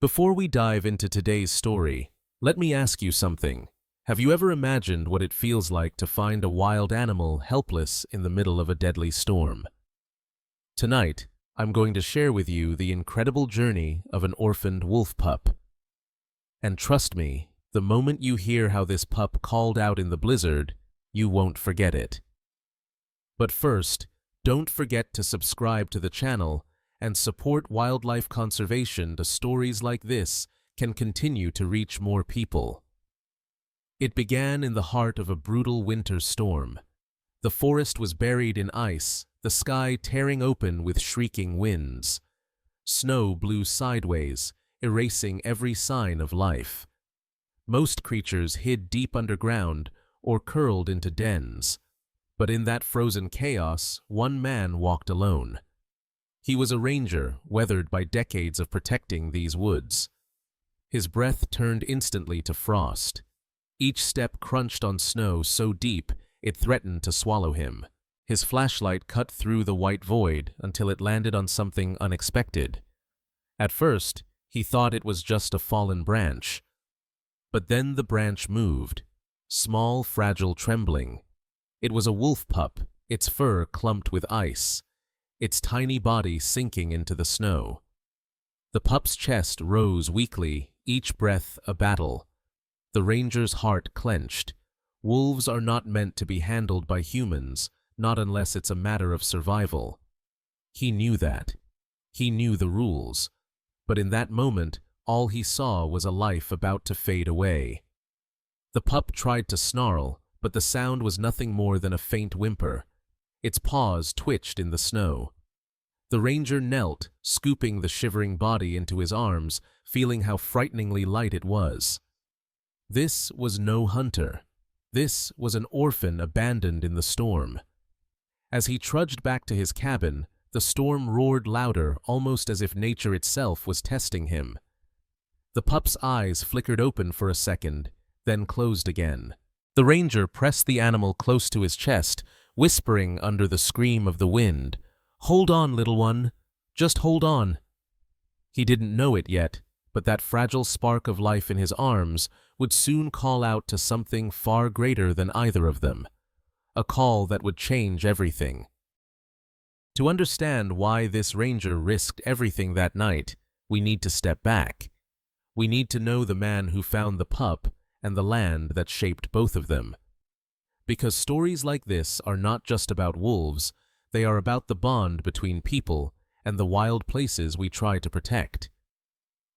Before we dive into today's story, let me ask you something. Have you ever imagined what it feels like to find a wild animal helpless in the middle of a deadly storm? Tonight, I'm going to share with you the incredible journey of an orphaned wolf pup. And trust me, the moment you hear how this pup called out in the blizzard, you won't forget it. But first, don't forget to subscribe to the channel and support wildlife conservation so stories like this can continue to reach more people. It began in the heart of a brutal winter storm. The forest was buried in ice, the sky tearing open with shrieking winds. Snow blew sideways, erasing every sign of life. Most creatures hid deep underground or curled into dens. But in that frozen chaos, one man walked alone. He was a ranger, weathered by decades of protecting these woods. His breath turned instantly to frost. Each step crunched on snow so deep it threatened to swallow him. His flashlight cut through the white void until it landed on something unexpected. At first, he thought it was just a fallen branch. But then the branch moved, small, fragile, trembling. It was a wolf pup, its fur clumped with ice, its tiny body sinking into the snow. The pup's chest rose weakly, each breath a battle. The ranger's heart clenched. Wolves are not meant to be handled by humans, not unless it's a matter of survival. He knew that. He knew the rules. But in that moment, all he saw was a life about to fade away. The pup tried to snarl, but the sound was nothing more than a faint whimper. Its paws twitched in the snow. The ranger knelt, scooping the shivering body into his arms, feeling how frighteningly light it was. This was no hunter. This was an orphan abandoned in the storm. As he trudged back to his cabin, the storm roared louder, almost as if nature itself was testing him. The pup's eyes flickered open for a second, then closed again. The ranger pressed the animal close to his chest, whispering under the scream of the wind, "Hold on, little one. Just hold on." He didn't know it yet, but that fragile spark of life in his arms would soon call out to something far greater than either of them, a call that would change everything. To understand why this ranger risked everything that night, we need to step back. We need to know the man who found the pup and the land that shaped both of them. Because stories like this are not just about wolves, they are about the bond between people and the wild places we try to protect.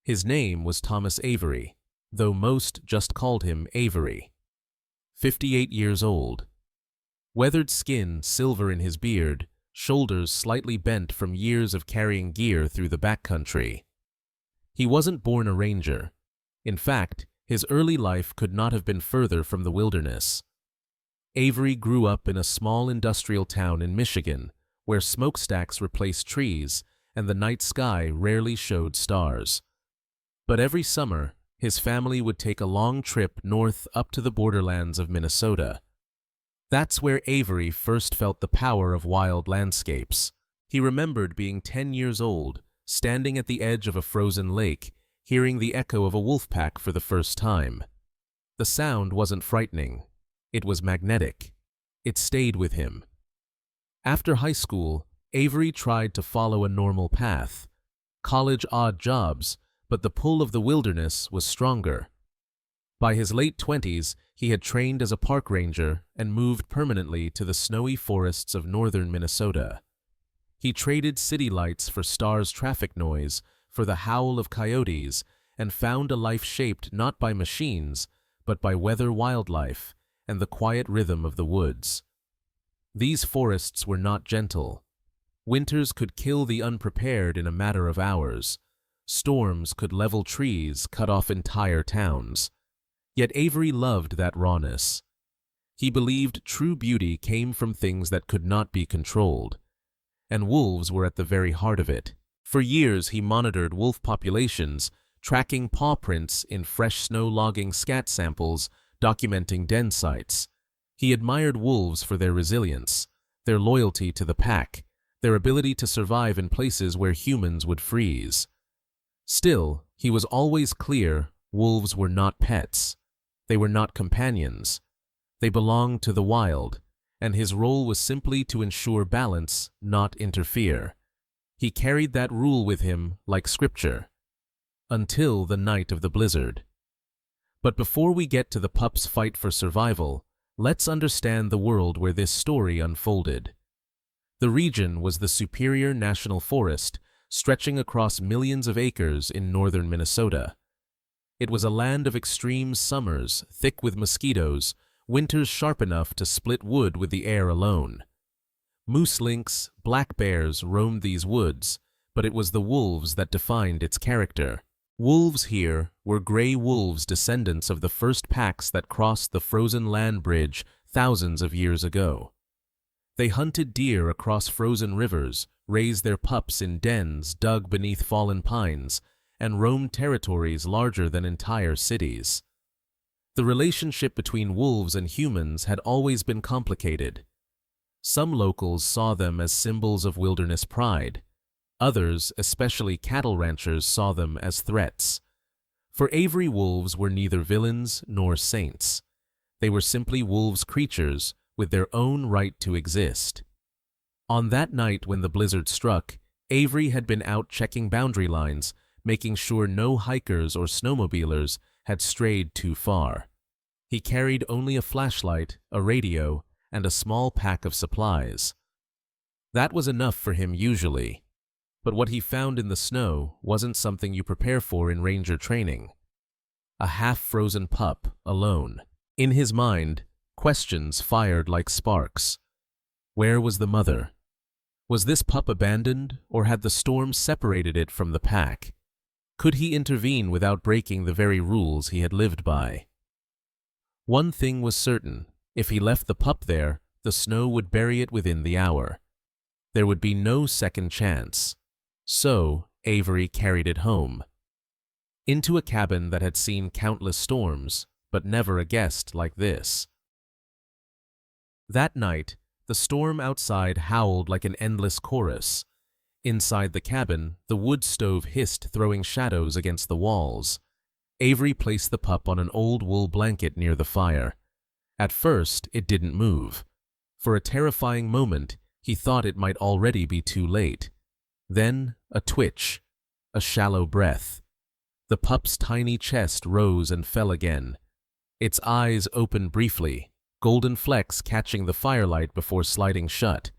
His name was Thomas Avery, though most just called him Avery. 58 years old. Weathered skin silver in his beard, shoulders slightly bent from years of carrying gear through the backcountry. He wasn't born a ranger. In fact, his early life could not have been further from the wilderness. Avery grew up in a small industrial town in Michigan, where smokestacks replaced trees and the night sky rarely showed stars. But every summer, his family would take a long trip north up to the borderlands of Minnesota. That's where Avery first felt the power of wild landscapes. He remembered being 10 years old, standing at the edge of a frozen lake, hearing the echo of a wolf pack for the first time. The sound wasn't frightening. It was magnetic. It stayed with him. After high school, Avery tried to follow a normal path. College odd jobs, but the pull of the wilderness was stronger. By his late 20s, he had trained as a park ranger and moved permanently to the snowy forests of northern Minnesota. He traded city lights for stars' traffic noise, for the howl of coyotes, and found a life shaped not by machines, but by weather wildlife and the quiet rhythm of the woods. These forests were not gentle. Winters could kill the unprepared in a matter of hours. Storms could level trees, cut off entire towns. Yet Avery loved that rawness. He believed true beauty came from things that could not be controlled, and wolves were at the very heart of it. For years he monitored wolf populations, tracking paw prints in fresh snow logging scat samples, documenting den sites. He admired wolves for their resilience, their loyalty to the pack, their ability to survive in places where humans would freeze. Still, he was always clear wolves were not pets. They were not companions. They belonged to the wild, and his role was simply to ensure balance, not interfere. He carried that rule with him like scripture. Until the night of the blizzard. But before we get to the pup's fight for survival, let's understand the world where this story unfolded. The region was the Superior National Forest, stretching across millions of acres in northern Minnesota. It was a land of extreme summers, thick with mosquitoes, winters sharp enough to split wood with the air alone. Moose lynx, black bears roamed these woods, but it was the wolves that defined its character. Wolves here were gray wolves, descendants of the first packs that crossed the frozen land bridge thousands of years ago. They hunted deer across frozen rivers, raised their pups in dens dug beneath fallen pines, and roamed territories larger than entire cities. The relationship between wolves and humans had always been complicated. Some locals saw them as symbols of wilderness pride. Others, especially cattle ranchers, saw them as threats. For Avery, wolves were neither villains nor saints. They were simply wolves creatures with their own right to exist. On that night when the blizzard struck, Avery had been out checking boundary lines, making sure no hikers or snowmobilers had strayed too far. He carried only a flashlight, a radio, and a small pack of supplies. That was enough for him usually. But what he found in the snow wasn't something you prepare for in ranger training. A half-frozen pup, alone. In his mind, questions fired like sparks. Where was the mother? Was this pup abandoned, or had the storm separated it from the pack? Could he intervene without breaking the very rules he had lived by? One thing was certain. If he left the pup there, the snow would bury it within the hour. There would be no second chance. So, Avery carried it home. Into a cabin that had seen countless storms, but never a guest like this. That night, the storm outside howled like an endless chorus. Inside the cabin, the wood stove hissed, throwing shadows against the walls. Avery placed the pup on an old wool blanket near the fire. At first, it didn't move. For a terrifying moment, he thought it might already be too late. Then, a twitch, a shallow breath. The pup's tiny chest rose and fell again. Its eyes opened briefly, golden flecks catching the firelight before sliding shut.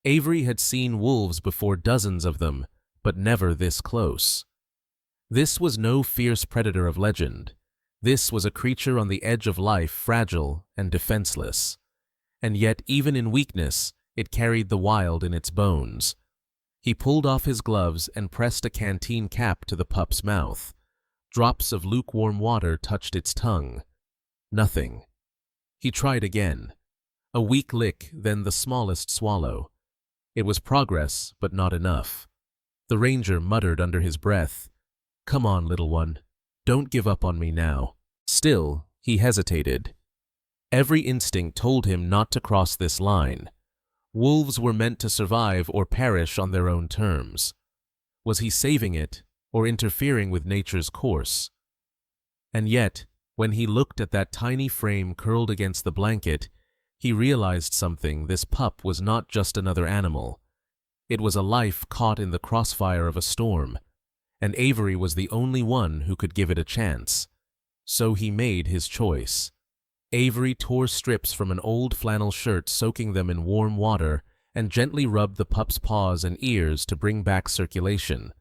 Avery had seen wolves before, dozens of them, but never this close. This was no fierce predator of legend. This was a creature on the edge of life, fragile and defenseless. And yet, even in weakness, it carried the wild in its bones. He pulled off his gloves and pressed a canteen cap to the pup's mouth. Drops of lukewarm water touched its tongue. Nothing. He tried again. A weak lick, then the smallest swallow. It was progress, but not enough. The ranger muttered under his breath, "Come on, little one. Don't give up on me now." Still, he hesitated. Every instinct told him not to cross this line. Wolves were meant to survive or perish on their own terms. Was he saving it, or interfering with nature's course? And yet, when he looked at that tiny frame curled against the blanket, he realized something. This pup was not just another animal. It was a life caught in the crossfire of a storm, and Avery was the only one who could give it a chance. So he made his choice. Avery tore strips from an old flannel shirt, soaking them in warm water, and gently rubbed the pup's paws and ears to bring back circulation.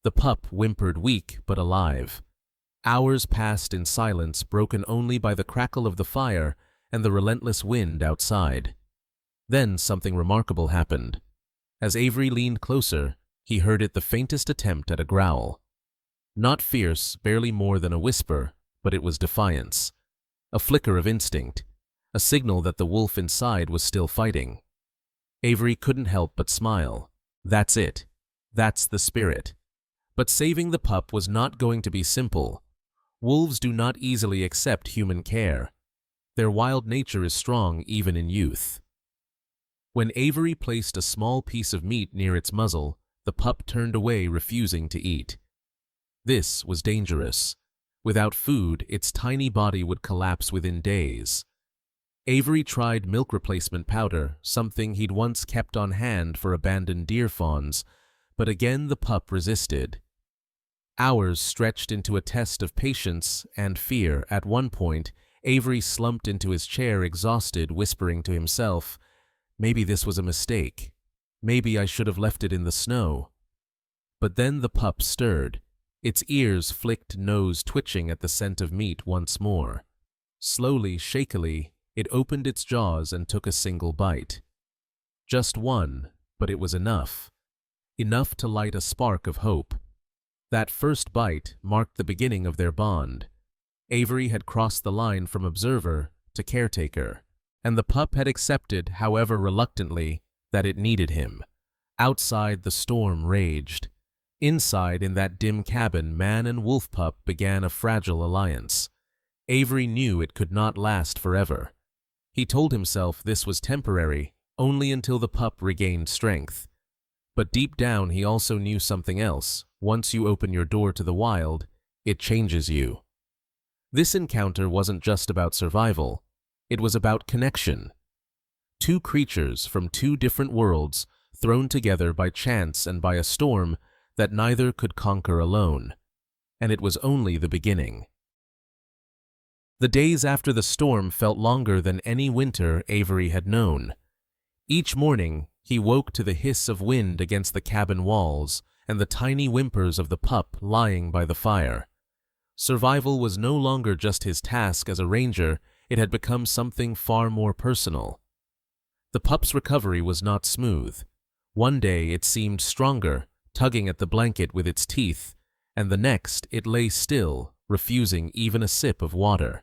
The pup whimpered, weak but alive. Hours passed in silence, broken only by the crackle of the fire and the relentless wind outside. Then something remarkable happened. As Avery leaned closer, he heard it, the faintest attempt at a growl. Not fierce, barely more than a whisper, but it was defiance. A flicker of instinct, a signal that the wolf inside was still fighting. Avery couldn't help but smile. That's it. That's the spirit. But saving the pup was not going to be simple. Wolves do not easily accept human care. Their wild nature is strong even in youth. When Avery placed a small piece of meat near its muzzle, the pup turned away, refusing to eat. This was dangerous. Without food, its tiny body would collapse within days. Avery tried milk replacement powder, something he'd once kept on hand for abandoned deer fawns, but again the pup resisted. Hours stretched into a test of patience and fear. At one point, Avery slumped into his chair exhausted, whispering to himself, "Maybe this was a mistake. Maybe I should have left it in the snow." But then the pup stirred, its ears flicked, nose twitching at the scent of meat once more. Slowly, shakily, it opened its jaws and took a single bite. Just one, but it was enough. Enough to light a spark of hope. That first bite marked the beginning of their bond. Avery had crossed the line from observer to caretaker, and the pup had accepted, however reluctantly, that it needed him. Outside, the storm raged. Inside, in that dim cabin, man and wolf pup began a fragile alliance. Avery knew it could not last forever. He told himself this was temporary, only until the pup regained strength. But deep down he also knew something else. Once you open your door to the wild, it changes you. This encounter wasn't just about survival. It was about connection. Two creatures from two different worlds, thrown together by chance and by a storm that neither could conquer alone. And it was only the beginning. The days after the storm felt longer than any winter Avery had known. Each morning, he woke to the hiss of wind against the cabin walls and the tiny whimpers of the pup lying by the fire. Survival was no longer just his task as a ranger, it had become something far more personal. The pup's recovery was not smooth. One day it seemed stronger, tugging at the blanket with its teeth, and the next it lay still, refusing even a sip of water.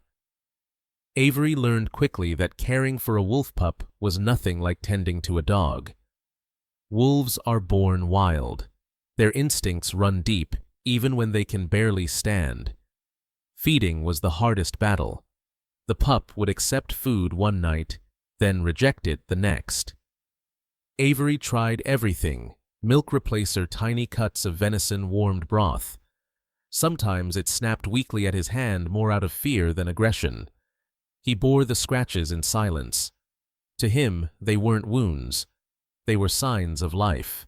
Avery learned quickly that caring for a wolf pup was nothing like tending to a dog. Wolves are born wild. Their instincts run deep, even when they can barely stand. Feeding was the hardest battle. The pup would accept food one night, then reject it the next. Avery tried everything: milk replacer, tiny cuts of venison, warmed broth. Sometimes it snapped weakly at his hand, more out of fear than aggression. He bore the scratches in silence. To him, they weren't wounds. They were signs of life.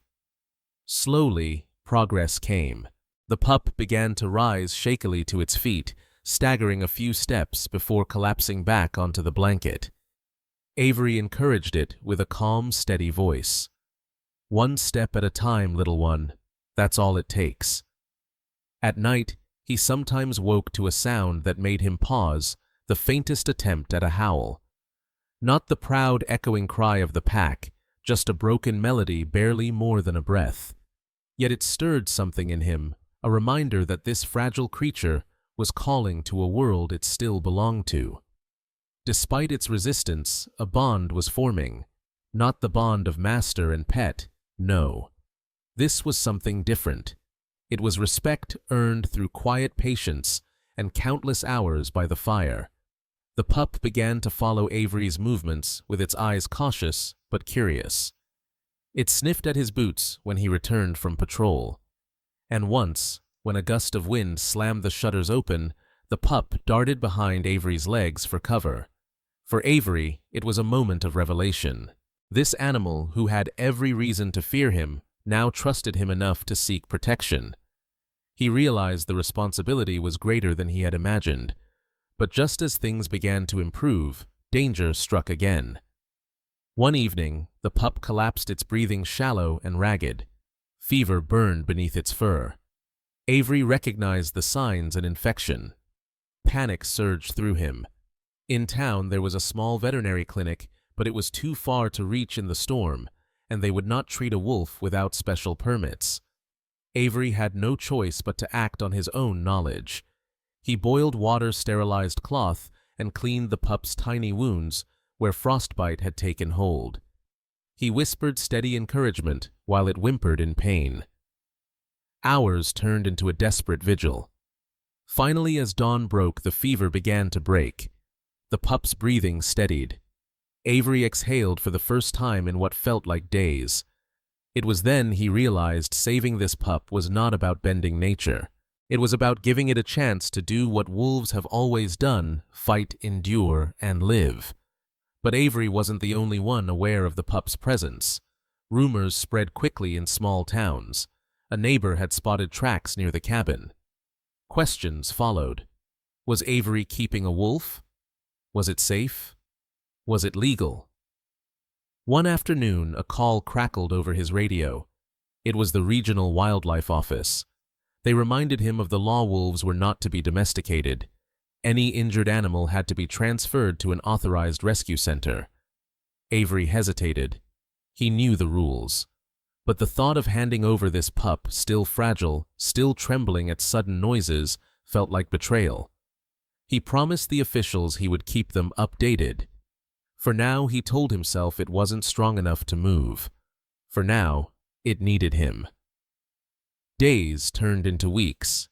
Slowly, progress came. The pup began to rise shakily to its feet, staggering a few steps before collapsing back onto the blanket. Avery encouraged it with a calm, steady voice. "One step at a time, little one. That's all it takes." At night, he sometimes woke to a sound that made him pause, the faintest attempt at a howl. Not the proud, echoing cry of the pack, just a broken melody barely more than a breath. Yet it stirred something in him, a reminder that this fragile creature was calling to a world it still belonged to. Despite its resistance, a bond was forming. Not the bond of master and pet, no. This was something different. It was respect earned through quiet patience and countless hours by the fire. The pup began to follow Avery's movements with its eyes cautious but curious. It sniffed at his boots when he returned from patrol. And once, when a gust of wind slammed the shutters open, the pup darted behind Avery's legs for cover. For Avery, it was a moment of revelation. This animal, who had every reason to fear him, now trusted him enough to seek protection. He realized the responsibility was greater than he had imagined. But just as things began to improve, danger struck again. One evening, the pup collapsed, its breathing shallow and ragged. Fever burned beneath its fur. Avery recognized the signs: an infection. Panic surged through him. In town, there was a small veterinary clinic, but it was too far to reach in the storm, and they would not treat a wolf without special permits. Avery had no choice but to act on his own knowledge. He boiled water, sterilized cloth, and cleaned the pup's tiny wounds where frostbite had taken hold. He whispered steady encouragement while it whimpered in pain. Hours turned into a desperate vigil. Finally, as dawn broke, the fever began to break. The pup's breathing steadied. Avery exhaled for the first time in what felt like days. It was then he realized saving this pup was not about bending nature. It was about giving it a chance to do what wolves have always done: fight, endure, and live. But Avery wasn't the only one aware of the pup's presence. Rumors spread quickly in small towns. A neighbor had spotted tracks near the cabin. Questions followed. Was Avery keeping a wolf? Was it safe? Was it legal? One afternoon, a call crackled over his radio. It was the regional wildlife office. They reminded him of the law: wolves were not to be domesticated. Any injured animal had to be transferred to an authorized rescue center. Avery hesitated. He knew the rules. But the thought of handing over this pup, still fragile, still trembling at sudden noises, felt like betrayal. He promised the officials he would keep them updated. For now, he told himself, it wasn't strong enough to move. For now, it needed him. Days turned into weeks.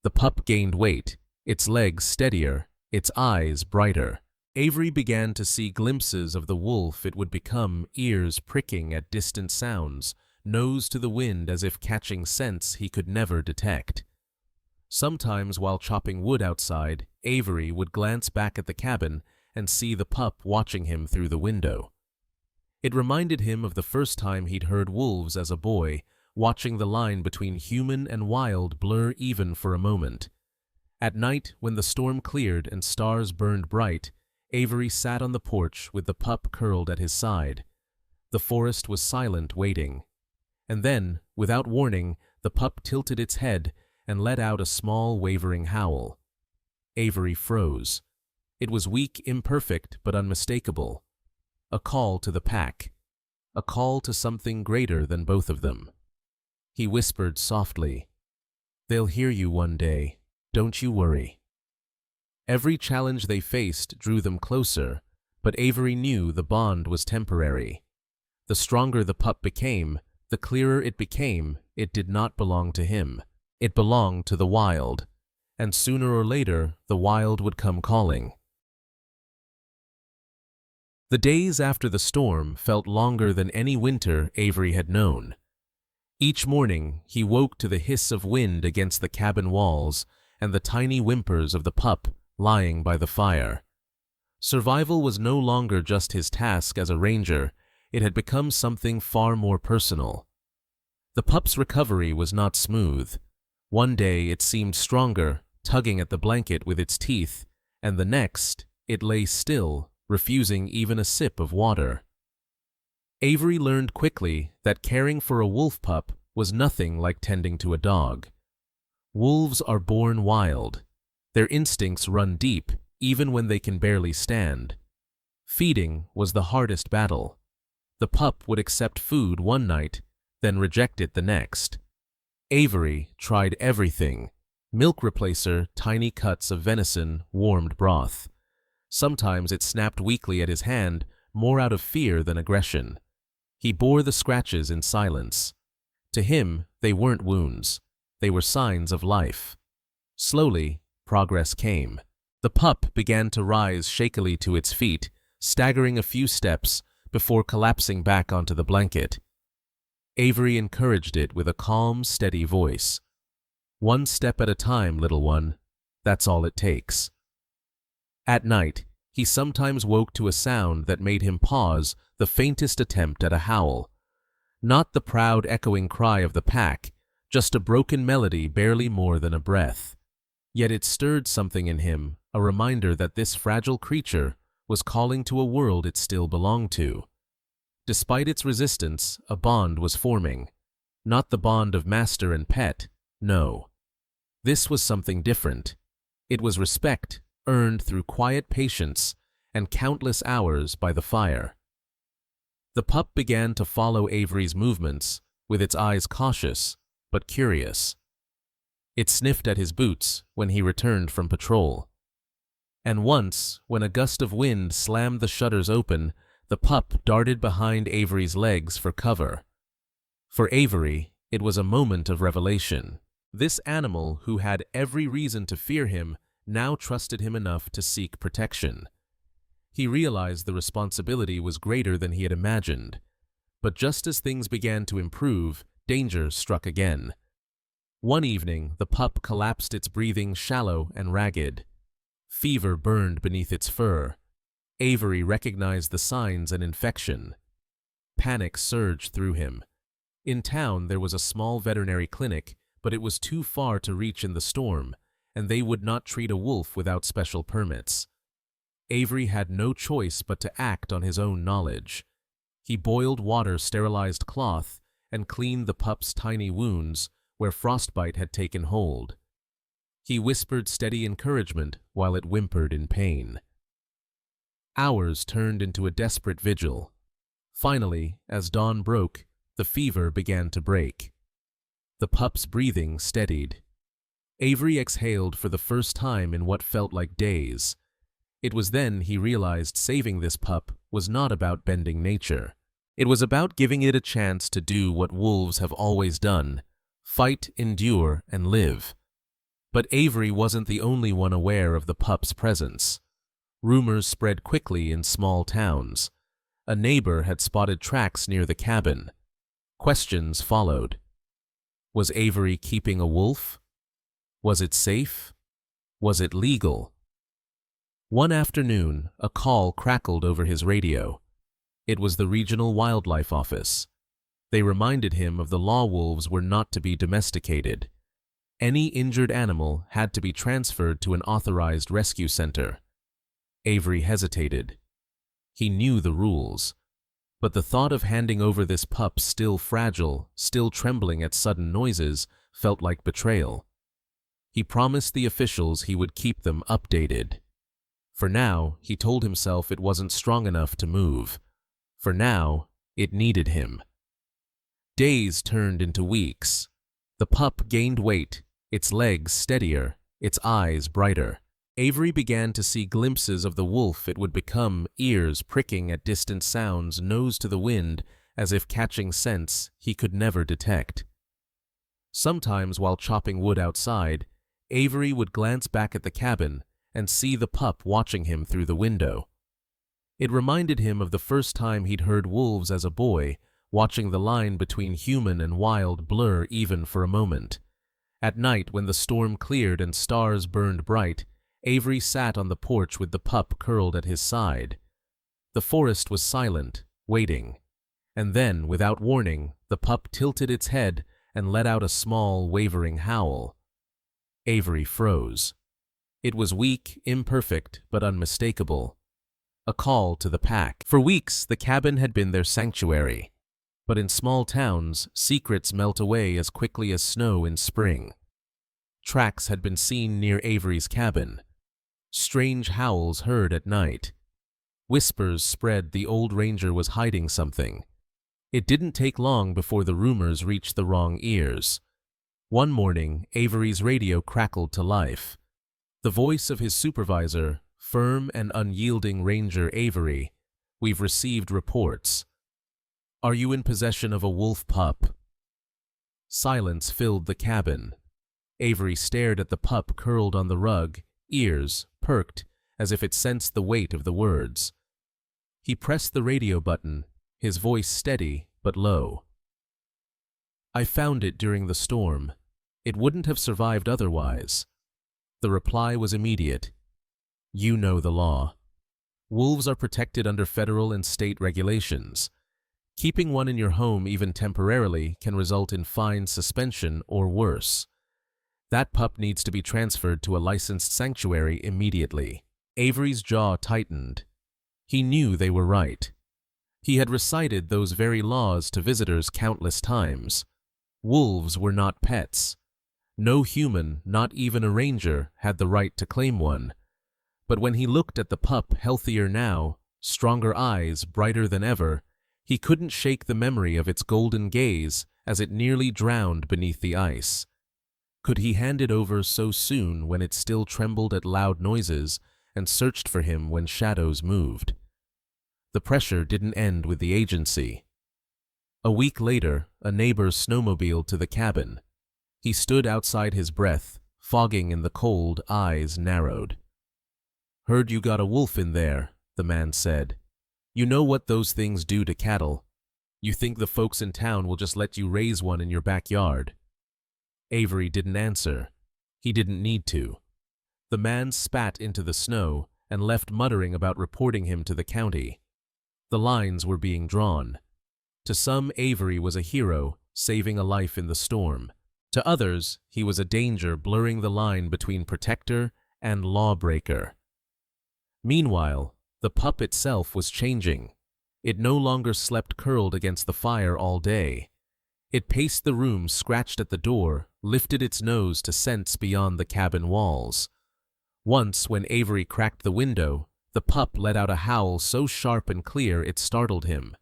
The pup gained weight, its legs steadier, its eyes brighter. Avery began to see glimpses of the wolf it would become, ears pricking at distant sounds, nose to the wind as if catching scents he could never detect. Sometimes while chopping wood outside, Avery would glance back at the cabin and see the pup watching him through the window. It reminded him of the first time he'd heard wolves as a boy, watching the line between human and wild blur even for a moment. At night, when the storm cleared and stars burned bright, Avery sat on the porch with the pup curled at his side. The forest was silent, waiting. And then, without warning, the pup tilted its head and let out a small, wavering howl. Avery froze. It was weak, imperfect, but unmistakable. A call to the pack. A call to something greater than both of them. He whispered softly, "They'll hear you one day. Don't you worry." Every challenge they faced drew them closer, but Avery knew the bond was temporary. The stronger the pup became, the clearer it became, it did not belong to him. It belonged to the wild, and sooner or later, the wild would come calling. The days after the storm felt longer than any winter Avery had known. Each morning, he woke to the hiss of wind against the cabin walls and the tiny whimpers of the pup lying by the fire. Survival was no longer just his task as a ranger, it had become something far more personal. The pup's recovery was not smooth. One day it seemed stronger, tugging at the blanket with its teeth, and the next, it lay still, refusing even a sip of water. Avery learned quickly that caring for a wolf pup was nothing like tending to a dog. Wolves are born wild. Their instincts run deep, even when they can barely stand. Feeding was the hardest battle. The pup would accept food one night, then reject it the next. Avery tried everything: milk replacer, tiny cuts of venison, warmed broth. Sometimes it snapped weakly at his hand, more out of fear than aggression. He bore the scratches in silence. To him, they weren't wounds. They were signs of life. Slowly, progress came. The pup began to rise shakily to its feet, staggering a few steps before collapsing back onto the blanket. Avery encouraged it with a calm, steady voice. "One step at a time, little one. That's all it takes." At night, he sometimes woke to a sound that made him pause, the faintest attempt at a howl. Not the proud, echoing cry of the pack, just a broken melody barely more than a breath. Yet it stirred something in him, a reminder that this fragile creature was calling to a world it still belonged to. Despite its resistance, a bond was forming. Not the bond of master and pet, no. This was something different. It was respect, earned through quiet patience and countless hours by the fire. The pup began to follow Avery's movements, with its eyes cautious, but curious. It sniffed at his boots when he returned from patrol. And once, when a gust of wind slammed the shutters open, the pup darted behind Avery's legs for cover. For Avery, it was a moment of revelation. This animal, who had every reason to fear him, now trusted him enough to seek protection. He realized the responsibility was greater than he had imagined. But just as things began to improve, danger struck again. One evening, the pup collapsed, its breathing shallow and ragged. Fever burned beneath its fur. Avery recognized the signs: an infection. Panic surged through him. In town, there was a small veterinary clinic, but it was too far to reach in the storm, and they would not treat a wolf without special permits. Avery had no choice but to act on his own knowledge. He boiled water, sterilized cloth, and cleaned the pup's tiny wounds where frostbite had taken hold. He whispered steady encouragement while it whimpered in pain. Hours turned into a desperate vigil. Finally, as dawn broke, the fever began to break. The pup's breathing steadied. Avery exhaled for the first time in what felt like days. It was then he realized saving this pup was not about bending nature. It was about giving it a chance to do what wolves have always done: fight, endure, and live. But Avery wasn't the only one aware of the pup's presence. Rumors spread quickly in small towns. A neighbor had spotted tracks near the cabin. Questions followed. Was Avery keeping a wolf? Was it safe? Was it legal? One afternoon, a call crackled over his radio. It was the regional wildlife office. They reminded him of the law: wolves were not to be domesticated. Any injured animal had to be transferred to an authorized rescue center. Avery hesitated. He knew the rules, but the thought of handing over this pup, still fragile, still trembling at sudden noises, felt like betrayal. He promised the officials he would keep them updated. For now, he told himself, it wasn't strong enough to move. For now, it needed him. Days turned into weeks. The pup gained weight, its legs steadier, its eyes brighter. Avery began to see glimpses of the wolf it would become, ears pricking at distant sounds, nose to the wind, as if catching scents he could never detect. Sometimes, while chopping wood outside, Avery would glance back at the cabin and see the pup watching him through the window. It reminded him of the first time he'd heard wolves as a boy, watching the line between human and wild blur even for a moment. At night, when the storm cleared and stars burned bright, Avery sat on the porch with the pup curled at his side. The forest was silent, waiting. And then, without warning, the pup tilted its head and let out a small, wavering howl. Avery froze. It was weak, imperfect, but unmistakable. A call to the pack. For weeks, the cabin had been their sanctuary. But in small towns, secrets melt away as quickly as snow in spring. Tracks had been seen near Avery's cabin. Strange howls heard at night. Whispers spread the old ranger was hiding something. It didn't take long before the rumors reached the wrong ears. One morning, Avery's radio crackled to life. The voice of his supervisor, firm and unyielding: Ranger Avery, we've received reports. Are you in possession of a wolf pup? Silence filled the cabin. Avery stared at the pup curled on the rug, ears perked as if it sensed the weight of the words. He pressed the radio button, his voice steady but low. I found it during the storm. It wouldn't have survived otherwise. The reply was immediate. You know the law. Wolves are protected under federal and state regulations. Keeping one in your home, even temporarily, can result in fine, suspension, or worse. That pup needs to be transferred to a licensed sanctuary immediately. Avery's jaw tightened. He knew they were right. He had recited those very laws to visitors countless times. Wolves were not pets. No human, not even a ranger, had the right to claim one. But when he looked at the pup, healthier now, stronger eyes, brighter than ever, he couldn't shake the memory of its golden gaze as it nearly drowned beneath the ice. Could he hand it over so soon when it still trembled at loud noises and searched for him when shadows moved? The pressure didn't end with the agency. A week later, a neighbor snowmobiled to the cabin. He stood outside, his breath fogging in the cold, eyes narrowed. Heard you got a wolf in there, the man said. You know what those things do to cattle. You think the folks in town will just let you raise one in your backyard? Avery didn't answer. He didn't need to. The man spat into the snow and left muttering about reporting him to the county. The lines were being drawn. To some, Avery was a hero, saving a life in the storm. To others, he was a danger blurring the line between protector and lawbreaker. Meanwhile, the pup itself was changing. It no longer slept curled against the fire all day. It paced the room, scratched at the door, lifted its nose to scents beyond the cabin walls. Once, when Avery cracked the window, the pup let out a howl so sharp and clear it startled him.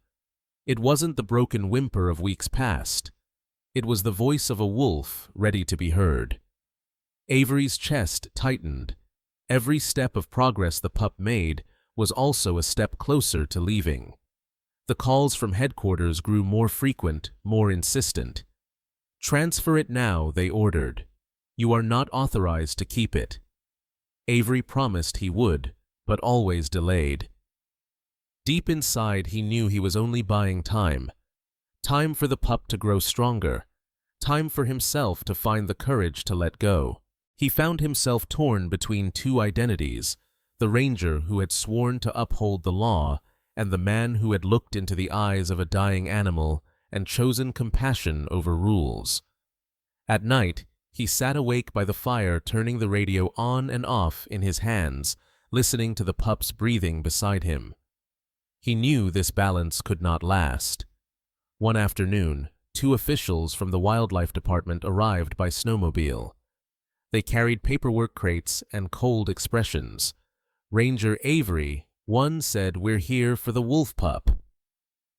It wasn't the broken whimper of weeks past. It was the voice of a wolf ready to be heard. Avery's chest tightened. Every step of progress the pup made was also a step closer to leaving. The calls from headquarters grew more frequent, more insistent. "Transfer it now," they ordered. "You are not authorized to keep it." Avery promised he would, but always delayed. Deep inside, he knew he was only buying time. Time for the pup to grow stronger. Time for himself to find the courage to let go. He found himself torn between two identities, the ranger who had sworn to uphold the law and the man who had looked into the eyes of a dying animal and chosen compassion over rules. At night, he sat awake by the fire, turning the radio on and off in his hands, listening to the pup's breathing beside him. He knew this balance could not last. One afternoon, 2 officials from the wildlife department arrived by snowmobile. They carried paperwork crates and cold expressions. "Ranger Avery," one said, "we're here for the wolf pup."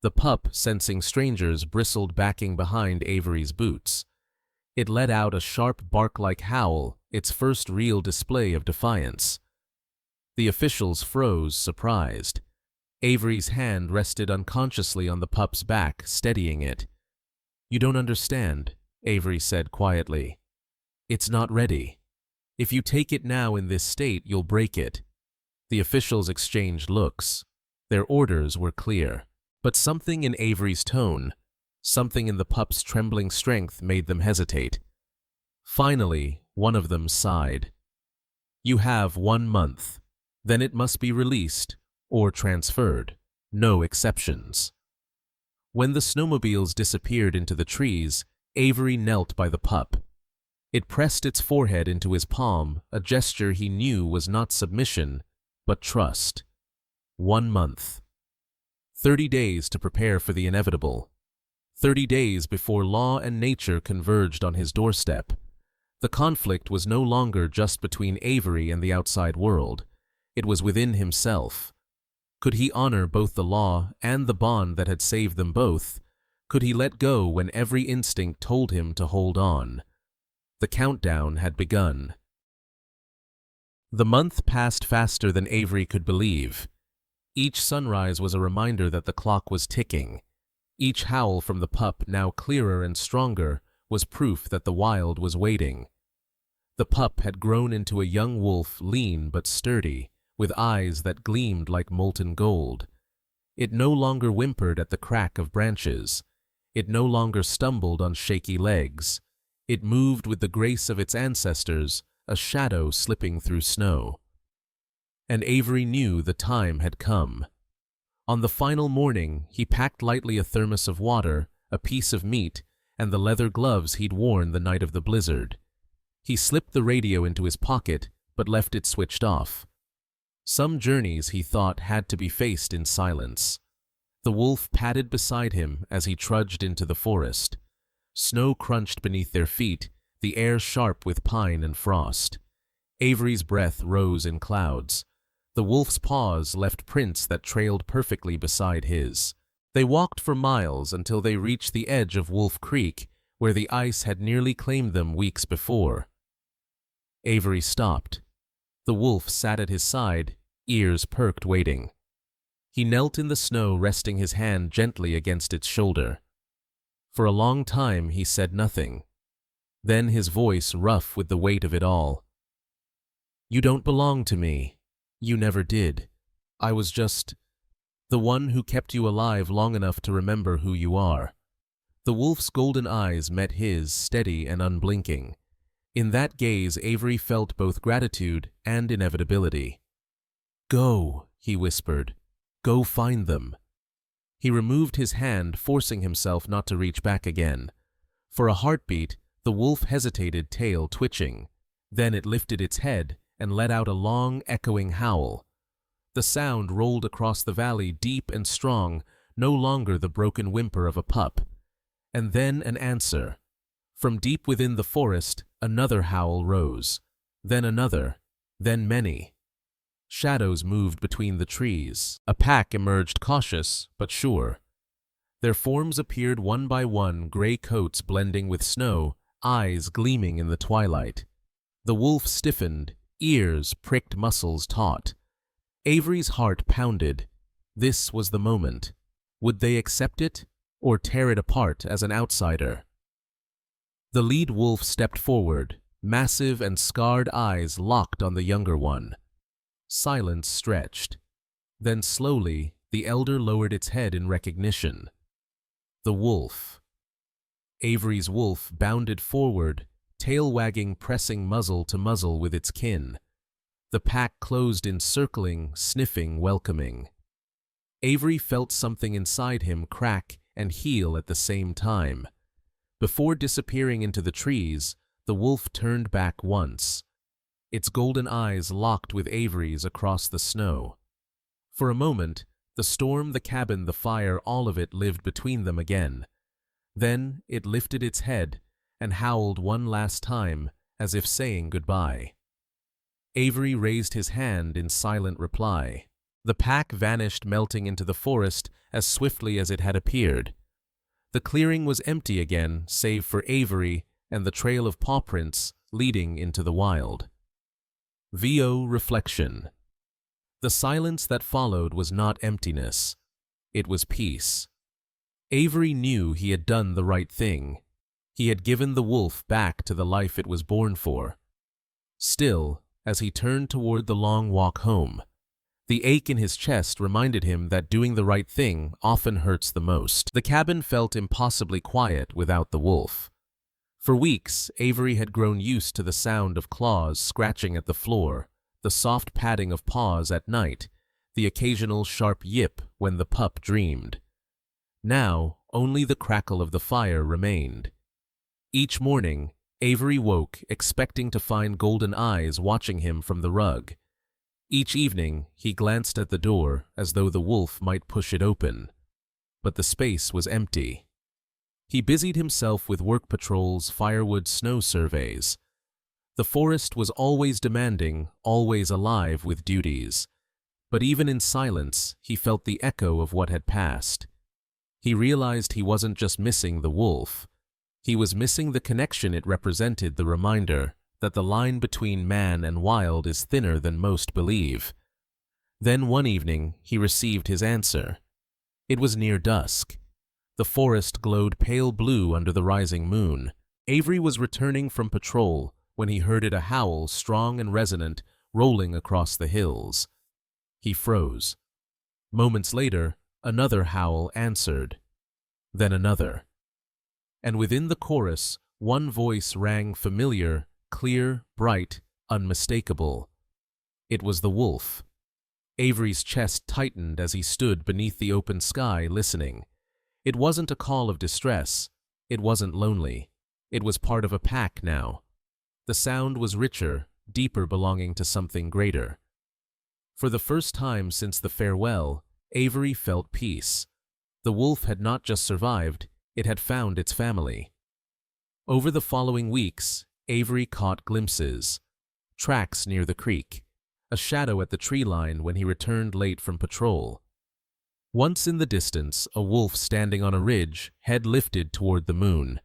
The pup, sensing strangers, bristled, backing behind Avery's boots. It let out a sharp bark-like howl, its first real display of defiance. The officials froze, surprised. Avery's hand rested unconsciously on the pup's back, steadying it. "You don't understand," Avery said quietly. "It's not ready. If you take it now in this state, you'll break it." The officials exchanged looks. Their orders were clear. But something in Avery's tone, something in the pup's trembling strength made them hesitate. Finally, one of them sighed. "You have 1 month. Then it must be released or transferred. No exceptions." When the snowmobiles disappeared into the trees, Avery knelt by the pup. It pressed its forehead into his palm, a gesture he knew was not submission, but trust. 1 month. 30 days to prepare for the inevitable. 30 days before law and nature converged on his doorstep. The conflict was no longer just between Avery and the outside world. It was within himself. Could he honor both the law and the bond that had saved them both? Could he let go when every instinct told him to hold on? The countdown had begun. The month passed faster than Avery could believe. Each sunrise was a reminder that the clock was ticking. Each howl from the pup, now clearer and stronger, was proof that the wild was waiting. The pup had grown into a young wolf, lean but sturdy, with eyes that gleamed like molten gold. It no longer whimpered at the crack of branches. It no longer stumbled on shaky legs. It moved with the grace of its ancestors, a shadow slipping through snow. And Avery knew the time had come. On the final morning, he packed lightly a thermos of water, a piece of meat, and the leather gloves he'd worn the night of the blizzard. He slipped the radio into his pocket, but left it switched off. Some journeys, he thought, had to be faced in silence. The wolf padded beside him as he trudged into the forest. Snow crunched beneath their feet, the air sharp with pine and frost. Avery's breath rose in clouds. The wolf's paws left prints that trailed perfectly beside his. They walked for miles until they reached the edge of Wolf Creek, where the ice had nearly claimed them weeks before. Avery stopped. The wolf sat at his side, ears perked, waiting. He knelt in the snow, resting his hand gently against its shoulder. For a long time he said nothing. Then his voice rough with the weight of it all. "You don't belong to me. You never did. I was just the one who kept you alive long enough to remember who you are. The wolf's golden eyes met his, steady and unblinking. In that gaze, Avery felt both gratitude and inevitability. "Go," he whispered. "Go find them." He removed his hand, forcing himself not to reach back again. For a heartbeat, the wolf hesitated, tail twitching. Then it lifted its head and let out a long, echoing howl. The sound rolled across the valley, deep and strong, no longer the broken whimper of a pup. And then an answer. From deep within the forest, another howl rose. Then another. Then many. Shadows moved between the trees. A pack emerged, cautious but sure. Their forms appeared one by one, gray coats blending with snow, eyes gleaming in the twilight. The wolf stiffened, ears pricked, muscles taut. Avery's heart pounded. This was the moment. Would they accept it, or tear it apart as an outsider? The lead wolf stepped forward, massive and scarred eyes locked on the younger one. Silence stretched. Then slowly, the elder lowered its head in recognition. The wolf. Avery's wolf bounded forward, tail wagging, pressing muzzle to muzzle with its kin. The pack closed in, circling, sniffing, welcoming. Avery felt something inside him crack and heal at the same time. Before disappearing into the trees, the wolf turned back once. Its golden eyes locked with Avery's across the snow. For a moment, the storm, the cabin, the fire, all of it lived between them again. Then it lifted its head and howled one last time, as if saying goodbye. Avery raised his hand in silent reply. The pack vanished, melting into the forest as swiftly as it had appeared. The clearing was empty again, save for Avery and the trail of paw prints leading into the wild. VO Reflection. The silence that followed was not emptiness. It was peace. Avery knew he had done the right thing. He had given the wolf back to the life it was born for. Still, as he turned toward the long walk home, the ache in his chest reminded him that doing the right thing often hurts the most. The cabin felt impossibly quiet without the wolf. For weeks, Avery had grown used to the sound of claws scratching at the floor, the soft padding of paws at night, the occasional sharp yip when the pup dreamed. Now, only the crackle of the fire remained. Each morning, Avery woke expecting to find golden eyes watching him from the rug. Each evening, he glanced at the door as though the wolf might push it open. But the space was empty. He busied himself with work patrols, firewood, snow surveys. The forest was always demanding, always alive with duties. But even in silence, he felt the echo of what had passed. He realized he wasn't just missing the wolf. He was missing the connection it represented, the reminder that the line between man and wild is thinner than most believe. Then one evening, he received his answer. It was near dusk. The forest glowed pale blue under the rising moon. Avery was returning from patrol when he heard it, a howl, strong and resonant, rolling across the hills. He froze. Moments later, another howl answered. Then another. And within the chorus, one voice rang familiar, clear, bright, unmistakable. It was the wolf. Avery's chest tightened as he stood beneath the open sky, listening. It wasn't a call of distress. It wasn't lonely. It was part of a pack now. The sound was richer, deeper, belonging to something greater. For the first time since the farewell, Avery felt peace. The wolf had not just survived, it had found its family. Over the following weeks, Avery caught glimpses. Tracks near the creek, a shadow at the tree line when he returned late from patrol. Once in the distance, a wolf standing on a ridge, head lifted toward the moon.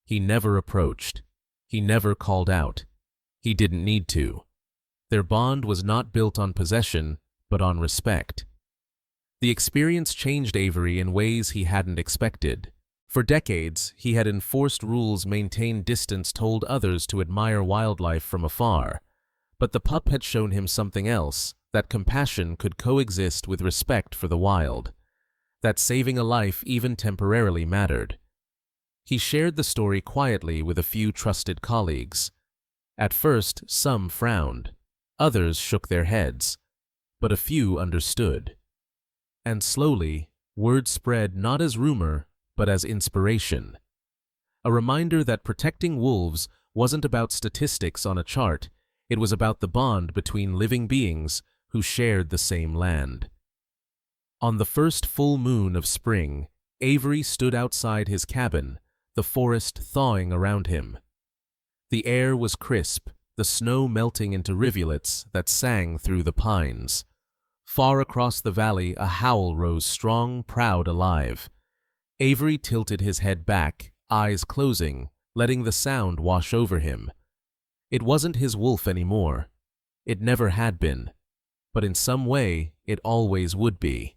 He never approached. He never called out. He didn't need to. Their bond was not built on possession, but on respect. The experience changed Avery in ways he hadn't expected. For decades, he had enforced rules, maintained distance, told others to admire wildlife from afar. But the pup had shown him something else, that compassion could coexist with respect for the wild. That saving a life, even temporarily, mattered. He shared the story quietly with a few trusted colleagues. At first, some frowned, others shook their heads, but a few understood. And slowly, word spread not as rumor, but as inspiration. A reminder that protecting wolves wasn't about statistics on a chart, it was about the bond between living beings who shared the same land. On the first full moon of spring, Avery stood outside his cabin, the forest thawing around him. The air was crisp, the snow melting into rivulets that sang through the pines. Far across the valley, a howl rose strong, proud, alive. Avery tilted his head back, eyes closing, letting the sound wash over him. It wasn't his wolf anymore. It never had been. But in some way, it always would be.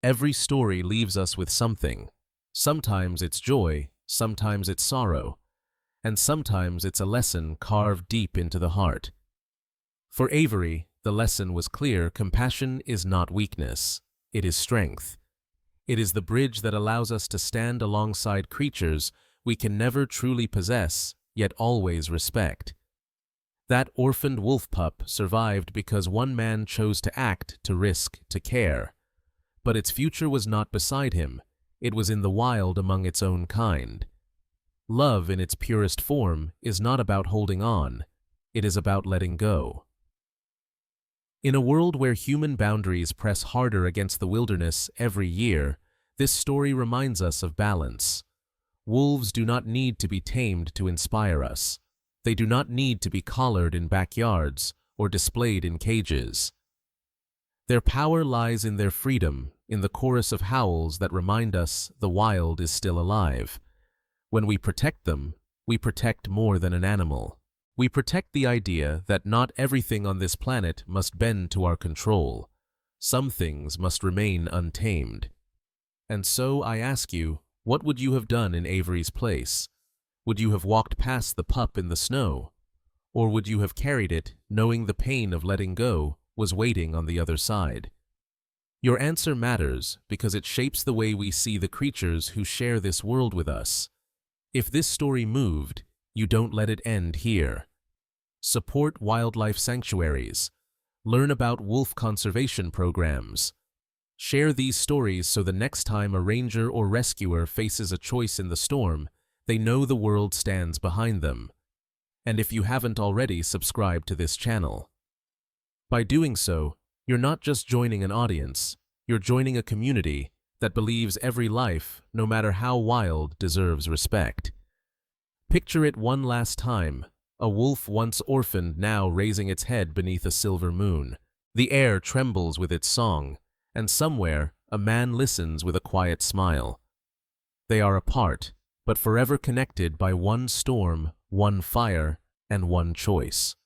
Every story leaves us with something. Sometimes it's joy, sometimes it's sorrow, and sometimes it's a lesson carved deep into the heart. For Avery, the lesson was clear: compassion is not weakness, it is strength. It is the bridge that allows us to stand alongside creatures we can never truly possess, yet always respect. That orphaned wolf pup survived because one man chose to act, to risk, to care. But its future was not beside him, it was in the wild among its own kind. Love in its purest form is not about holding on, it is about letting go. In a world where human boundaries press harder against the wilderness every year, this story reminds us of balance. Wolves do not need to be tamed to inspire us. They do not need to be collared in backyards or displayed in cages. Their power lies in their freedom, in the chorus of howls that remind us the wild is still alive. When we protect them, we protect more than an animal. We protect the idea that not everything on this planet must bend to our control. Some things must remain untamed. And so I ask you, what would you have done in Avery's place? Would you have walked past the pup in the snow? Or would you have carried it, knowing the pain of letting go was waiting on the other side? Your answer matters because it shapes the way we see the creatures who share this world with us. If this story moved, you don't let it end here. Support wildlife sanctuaries. Learn about wolf conservation programs. Share these stories so the next time a ranger or rescuer faces a choice in the storm, they know the world stands behind them. And if you haven't already subscribed to this channel. By doing so, you're not just joining an audience, you're joining a community that believes every life, no matter how wild, deserves respect. Picture it one last time, a wolf once orphaned now raising its head beneath a silver moon. The air trembles with its song, and somewhere a man listens with a quiet smile. They are apart, but forever connected by one storm, one fire, and one choice.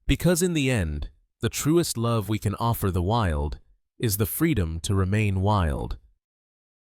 Because in the end, the truest love we can offer the wild is the freedom to remain wild.